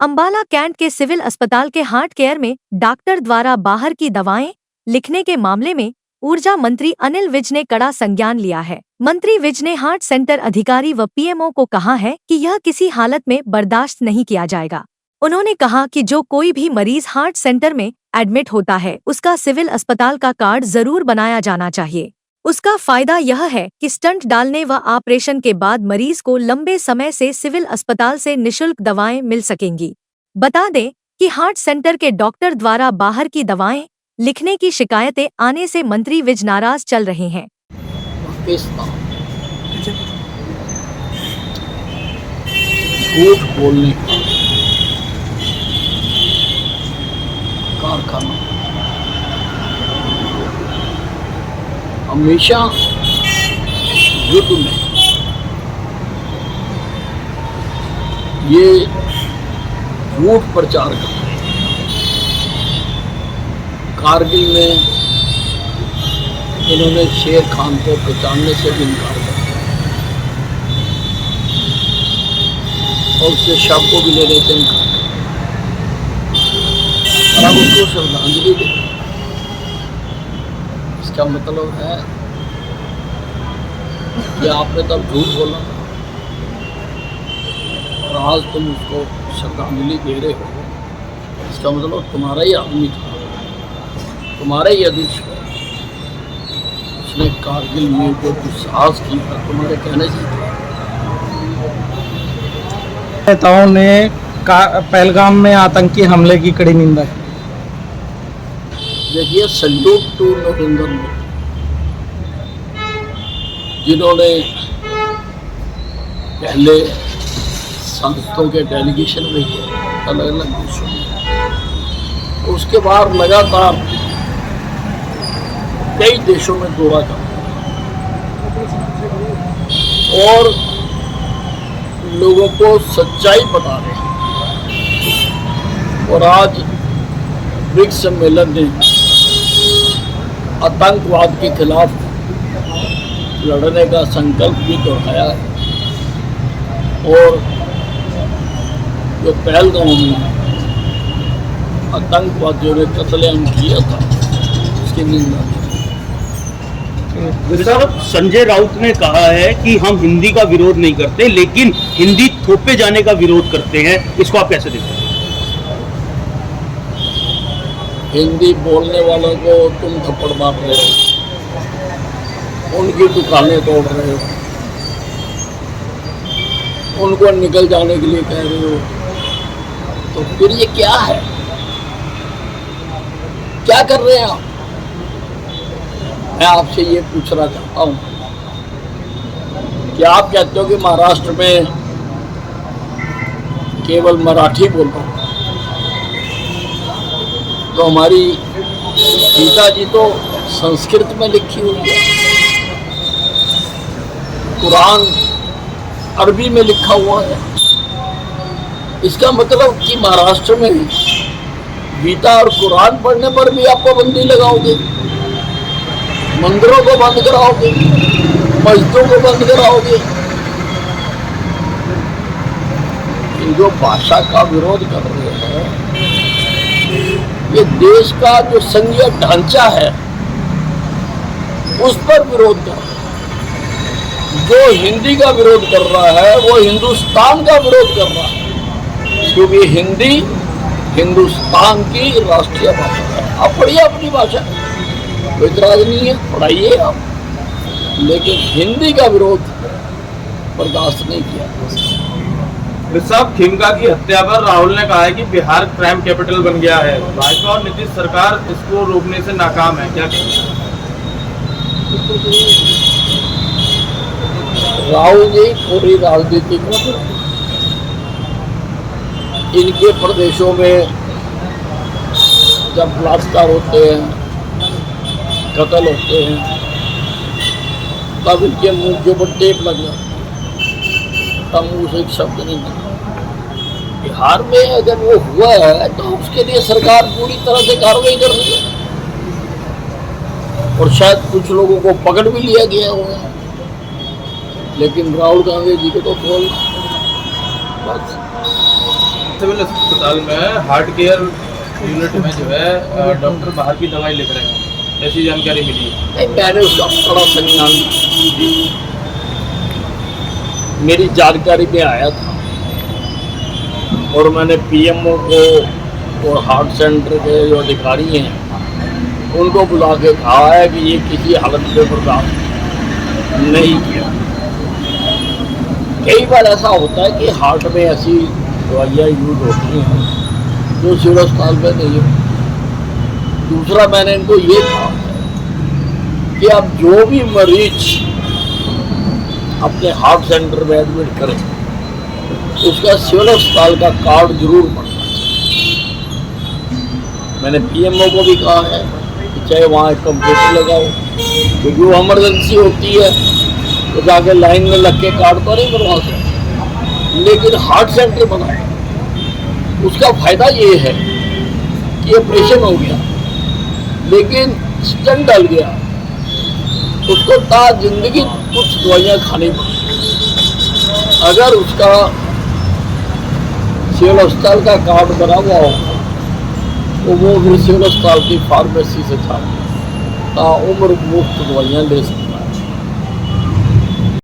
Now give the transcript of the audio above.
Ambala cantt के civil अस्पताल के हार्ट केयर में डॉक्टर द्वारा बाहर की दवाएं लिखने के मामले में ऊर्जा मंत्री अनिल विज ने कड़ा संज्ञान लिया है। मंत्री विज ने हार्ट सेंटर अधिकारी व पीएमओ को कहा है कि यह किसी हालत में बर्दाश्त नहीं किया जाएगा। उन्होंने कहा कि जो कोई भी मरीज हार्ट सेंटर में एडमिट होता है उसका सिविल अस्पताल का कार्ड जरूर बनाया जाना चाहिए। उसका फायदा यह है कि स्टंट डालने व ऑपरेशन के बाद मरीज को लंबे समय से सिविल अस्पताल से निशुल्क दवाएं मिल सकेंगी। बता दें कि हार्ट सेंटर के डॉक्टर द्वारा बाहर की दवाएं लिखने की शिकायतें आने से मंत्री विज नाराज चल रहे हैं। झूठ बोलने का कारखाना हमेशा युद्ध में ये झूठ प्रचार करते हैं। कारगिल में इन्होंने शेर खान को पहचानने से भी इनकार कर दिया और उसके शव को भी लेने से इनकार कर दिया। अब उसको श्रद्धांजलि दे, इसका मतलब है कि आपने तब झूठ बोला और आज तुम उसको श्रद्धांजलि दे रहे हो। इसका मतलब तुम्हारा ही आदमी था, तुम्हारा ही अध्यक्ष है, उसने कारगिल में जो दुस्साहस किया तुम्हारे कहने से था। नेताओं ने पहलगाम में आतंकी हमले की कड़ी निंदा की। देखिए, सल्यूट टू नरेंद्र मोदी जिन्होंने पहले संसदों के डेलीगेशन भेजे अलग अलग देशों में, उसके बाद लगातार कई देशों में दौरा कर और लोगों को सच्चाई बता रहे हैं। और आज ब्रिक्स सम्मेलन ने आतंकवाद के खिलाफ लड़ने का संकल्प भी दोहराया है और जो पहलगाम में आतंकवादियों ने कत्लेआम किया था उसकी निंदा की। सर, संजय राउत ने कहा है कि हम हिंदी का विरोध नहीं करते लेकिन हिंदी थोपे जाने का विरोध करते हैं, इसको आप कैसे देखते हैं? हिंदी बोलने वालों को तुम थप्पड़ मार रहे हो, उनकी दुकानें तोड़ रहे हो, उनको निकल जाने के लिए कह रहे हो, तो फिर ये क्या है? क्या कर रहे हैं आप? मैं आपसे ये पूछना चाहता हूँ कि आप कहते हो कि महाराष्ट्र में केवल मराठी बोलो, तो हमारी गीता जी तो संस्कृत में लिखी हुई है, कुरान अरबी में लिखा हुआ है। इसका मतलब कि महाराष्ट्र में गीता और कुरान पढ़ने पर भी आप पाबंदी लगाओगे, मंदिरों को बंद कराओगे, मस्जिदों को बंद कराओगे। ये जो भाषा का विरोध कर रहे हैं, ये देश का जो संघीय ढांचा है उस पर विरोध कर रहे हैं। जो हिंदी का विरोध कर रहा है वो हिंदुस्तान का विरोध कर रहा है, क्योंकि हिंदी हिंदुस्तान की राष्ट्रीय भाषा है। आप पढ़िए अपनी भाषा, कोई इतराज नहीं है, पढ़ाइए आप, लेकिन हिंदी का विरोध बर्दाश्त नहीं किया। साहब, खिमका की हत्या पर राहुल ने कहा है कि बिहार क्राइम कैपिटल बन गया है। भाजपा और नीतीश सरकार इसको रोकने से नाकाम है, क्या कहेंगे? राहुल जी पूरी राजनीति को इनके प्रदेशों में जब बलात्कार होते हैं, कत्ल होते हैं, तब इनके मुंह के ऊपर टेप लग जाती है, तब मुंह से एक शब्द नहीं निकलता। बिहार में अगर वो हुआ है तो उसके लिए सरकार पूरी तरह से कार्रवाई कर रही है और शायद कुछ लोगों को पकड़ भी लिया गया होगा, लेकिन राहुल गांधी जी को तो बोल बस सिविल अस्पताल में हार्ट केयर यूनिट में जो है डॉक्टर बाहर की दवाई लिख रहे हैं, ऐसी जानकारी मिली है। नहीं, मैंने उसका बड़ा संज्ञान लिया। मेरी जानकारी में आया था और मैंने पीएमओ को और हार्ट सेंटर के जो अधिकारी हैं उनको बुला के कहा है कि ये किसी हालत में बर्दाश्त नहीं किया। कई बार ऐसा होता है कि हार्ट में ऐसी दवाइयाँ यूज होती हैं जो सिविल अस्पताल में नहीं होती। दूसरा, मैंने इनको ये कहा कि अब जो भी मरीज अपने हार्ट सेंटर में एडमिट करें उसका सिविल अस्पताल का कार्ड जरूर बनना चाहिए। मैंने पीएमओ को भी कहा है कि चाहे वहाँ एक कंप्यूटर लगाओ, क्योंकि वो इमरजेंसी होती है तो जाके लाइन में लग के कार्ड तो नहीं बनवा सकते, लेकिन हार्ट सेंटर बनाए। उसका फायदा ये है कि ऑपरेशन हो गया लेकिन स्टेंट डल गया, उसको ता जिंदगी कुछ दवाइयाँ खानी पड़ी। अगर उसका सिविल अस्पताल का कार्ड बना हुआ हो तो वो फिर सिविल अस्पताल की फार्मेसी से था उम्र मुफ्त दवाइयाँ ले सकते।